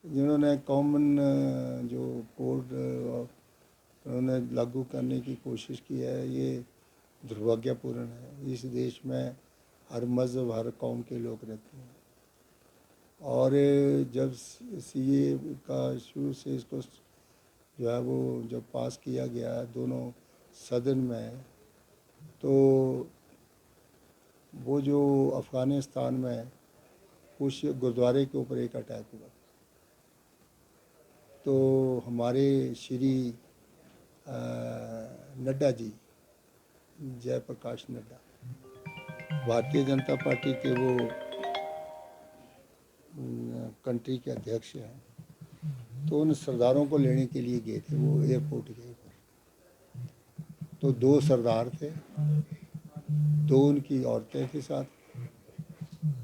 जिन्होंने कॉमन जो कोड उन्होंने लागू करने की कोशिश की है, ये दुर्भाग्यपूर्ण है। इस देश में हर मज़हब हर कौम के लोग रहते हैं। और जब सीए का शुरू से इसको जो है वो जब पास किया गया दोनों सदन में, तो वो जो अफ़गानिस्तान में कुछ गुरुद्वारे के ऊपर एक अटैक हुआ, तो हमारे श्री नड्डा जी, जयप्रकाश नड्डा, भारतीय जनता पार्टी के वो कंट्री के अध्यक्ष हैं, तो उन सरदारों को लेने के लिए गए थे वो एयरपोर्ट के ऊपर। तो दो सरदार थे, दो उनकी औरतें थी साथ,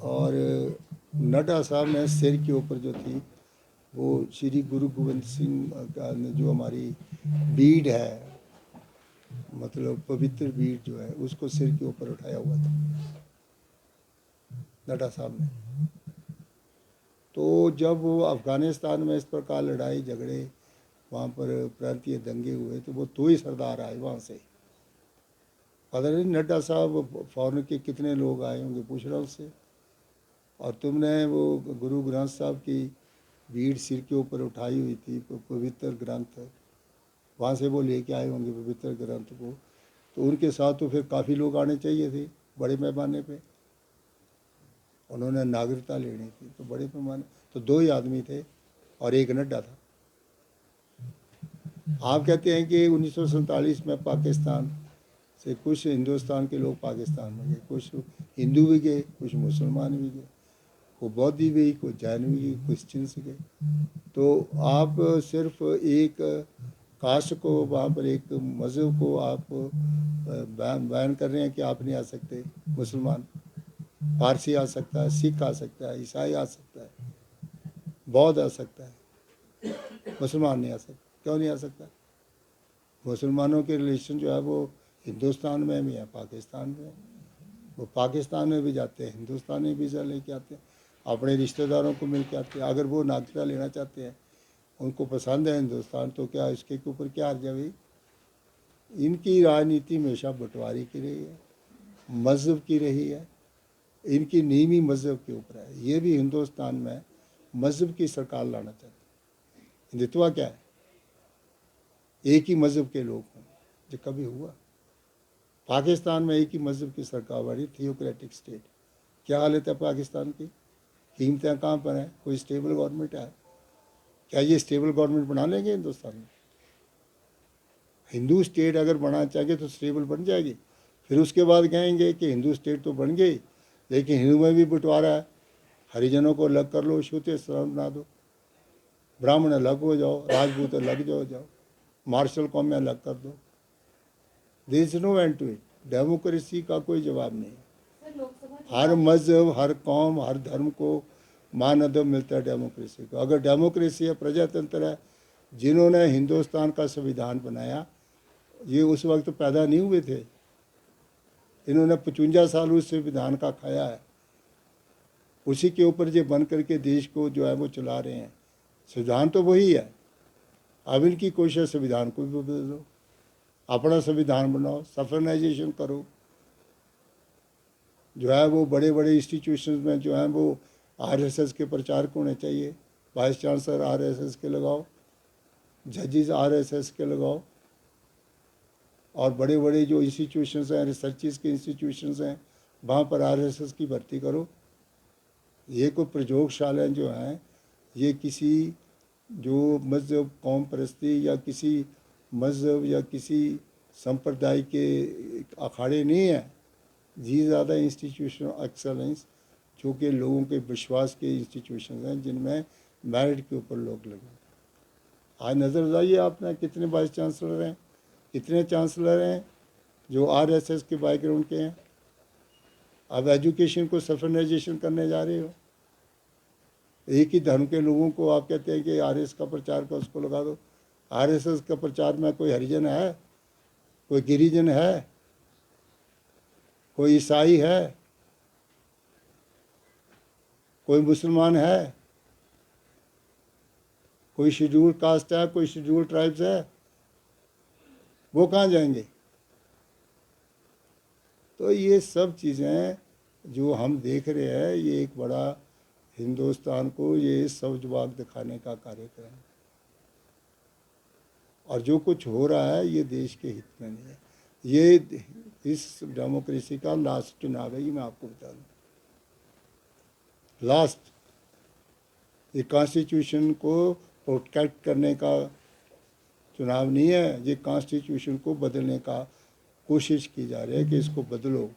और नड्डा साहब ने सिर के ऊपर जो थी वो श्री गुरु गोविंद सिंह का जो हमारी बीड है, मतलब पवित्र बीड जो है, उसको सिर के ऊपर उठाया हुआ था नड्डा साहब ने। तो जब वो अफ़गानिस्तान में इस प्रकार लड़ाई झगड़े, वहाँ पर प्रांतीय दंगे हुए, तो वो दो ही सरदार आए वहाँ से। पता नहीं नड्डा साहब फॉरेन के कितने लोग आए होंगे, पूछ रहा उससे। और तुमने वो गुरु ग्रंथ साहब की भीड़ सिर के ऊपर उठाई हुई थी, पवित्र ग्रंथ, वहाँ से वो लेके आए होंगे पवित्र ग्रंथ को, तो उनके साथ तो फिर काफ़ी लोग आने चाहिए थे बड़े पैमाने पे। उन्होंने नागरिकता लेनी थी, तो बड़े पैमाने, तो दो ही आदमी थे और एक नड्डा था। आप कहते हैं कि 1947 में पाकिस्तान से कुछ हिंदुस्तान के लोग पाकिस्तान में गए, कुछ हिंदू भी गए, कुछ मुसलमान भी गए, कोई बौद्धी भी, कोई जैन भी गए, क्रिश्चियंस गए। तो आप सिर्फ एक कास्ट को, वहाँ पर एक मज़हब को आप बैन कर रहे हैं कि आप नहीं आ सकते। मुसलमान, पारसी आ सकता है, सिख आ सकता है, ईसाई आ सकता है, बौद्ध आ सकता है, मुसलमान नहीं आ सकता। क्यों नहीं आ सकता? मुसलमानों के रिलेशन जो है वो हिंदुस्तान में भी है, पाकिस्तान में है। वो पाकिस्तान में भी जाते हैं, हिंदुस्तान में वीज़ा लेके आते हैं, अपने रिश्तेदारों को मिल के आते हैं। अगर वो नागरिकता लेना चाहते हैं, उनको पसंद है हिंदुस्तान, तो क्या इसके ऊपर क्या हर्ज है भाई? इनकी राजनीति हमेशा बंटवारे की रही है, मज़हब की रही है, इनकी नींव ही मज़हब के ऊपर है। ये भी हिंदुस्तान में मज़हब की सरकार लाना चाहते हैं। हिंदुत्व क्या है? एक ही मज़हब के लोग हों, जो कभी हुआ? पाकिस्तान में एक ही मज़हब की सरकार बनी, थियोक्रेटिक स्टेट। क्या हालत है पाकिस्तान की? कीमतें कहाँ पर हैं? कोई स्टेबल गवर्नमेंट है? क्या ये स्टेबल गवर्नमेंट बना लेंगे हिंदुस्तान में? हिंदू स्टेट अगर बनाना चाहेंगे तो स्टेबल बन जाएगी। फिर उसके बाद कहेंगे कि हिंदू स्टेट तो बन गई, लेकिन हिंदू में भी बंटवारा है, हरिजनों को अलग कर लो, छूते सलाम बना दो, ब्राह्मण अलग हो जाओ, राजपूत अलग जाओ, मार्शल कौम में अलग कर दो। There is no end to it. Democracy का कोई जवाब नहीं है। हर मज़हब, हर कौम, हर धर्म को मान अदब मिलता है डेमोक्रेसी को। अगर डेमोक्रेसी है, प्रजातंत्र है, जिन्होंने हिंदुस्तान का संविधान बनाया ये उस वक्त पैदा नहीं हुए थे। इन्होंने 55 साल उस संविधान का खाया है, उसी के ऊपर जो बन करके देश को जो है वो चला रहे हैं। संविधान तो वही है। अब इनकी कोशिश संविधान को भी बदल दो, अपना संविधान बनाओ, सफरनाइजेशन करो। जो है वो बड़े बड़े इंस्टीट्यूशन में जो है वो आरएसएस के प्रचारक होने चाहिए, वाइस चांसलर आरएसएस के लगाओ, जजेस आरएसएस के लगाओ, और बड़े बड़े जो इंस्टीट्यूशंस हैं, रिसर्चेस के इंस्टीट्यूशंस हैं, वहाँ पर आरएसएस की भर्ती करो। ये कोई प्रयोगशालाएँ जो हैं, ये किसी जो मज़हब, कौम परस्ती या किसी मज़हब या किसी संप्रदाय के अखाड़े नहीं हैं। जी ज़्यादा इंस्टीट्यूशन ऑफ एक्सेलेंस जो कि लोगों के विश्वास के इंस्टीट्यूशन हैं, जिनमें मेरिट के ऊपर लोग लगे। आज नज़र लाइए आपने कितने वाइस चांसलर हैं, कितने चांसलर हैं जो आरएसएस के बैकग्राउंड के हैं। अब एजुकेशन को सफरनाइजेशन करने जा रहे हो। एक ही धर्म के लोगों को आप कहते हैं कि आरएसएस का प्रचार का उसको लगा दो। आरएसएस का प्रचार में कोई हरिजन है, कोई गिरिजन है, कोई ईसाई है, कोई मुसलमान है? कोई शेड्यूल कास्ट है, कोई शेड्यूल ट्राइब्स है, वो कहाँ जाएंगे? तो ये सब चीज़ें जो हम देख रहे हैं, ये एक बड़ा हिंदुस्तान को ये सवजबाग दिखाने का कार्यक्रम है। और जो कुछ हो रहा है ये देश के हित में नहीं है। ये इस डेमोक्रेसी का लास्ट चुनाव है, ये मैं आपको बता दूँ, लास्ट। ये कॉन्स्टिट्यूशन को प्रोटेक्ट करने का चुनाव नहीं है, ये कॉन्स्टिट्यूशन को बदलने का कोशिश की जा रही है कि इसको बदलो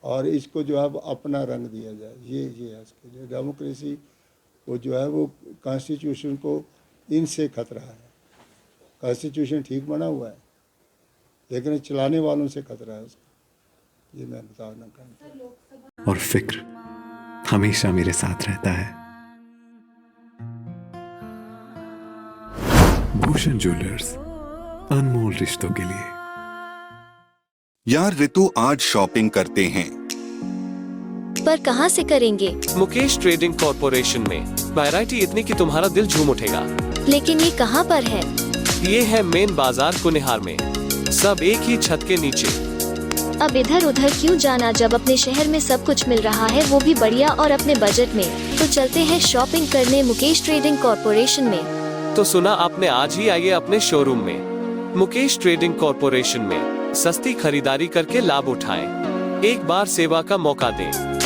और इसको जो है अपना रंग दिया जाए। ये है इसके लिए डेमोक्रेसी को जो है वो कॉन्स्टिट्यूशन को इनसे खतरा है। कॉन्स्टिट्यूशन ठीक बना हुआ है लेकिन चलाने वालों से खतरा है उसका, ये मैं बताना चाहता हूँ। और फिक्र हमेशा मेरे साथ रहता है। भूषण ज्वेलर्स, अनमोल रिश्तों के लिए। यार रितु, आज शॉपिंग करते हैं। पर कहाँ से करेंगे? मुकेश ट्रेडिंग कॉरपोरेशन में वैरायटी इतनी कि तुम्हारा दिल झूम उठेगा। लेकिन ये कहाँ पर है? ये है मेन बाजार कुनिहार में, सब एक ही छत के नीचे। अब इधर उधर क्यों जाना जब अपने शहर में सब कुछ मिल रहा है, वो भी बढ़िया और अपने बजट में। तो चलते हैं शॉपिंग करने मुकेश ट्रेडिंग कॉरपोरेशन में। तो सुना आपने, आज ही आइए अपने शोरूम में। मुकेश ट्रेडिंग कॉरपोरेशन में सस्ती खरीदारी करके लाभ उठाएं। एक बार सेवा का मौका दें।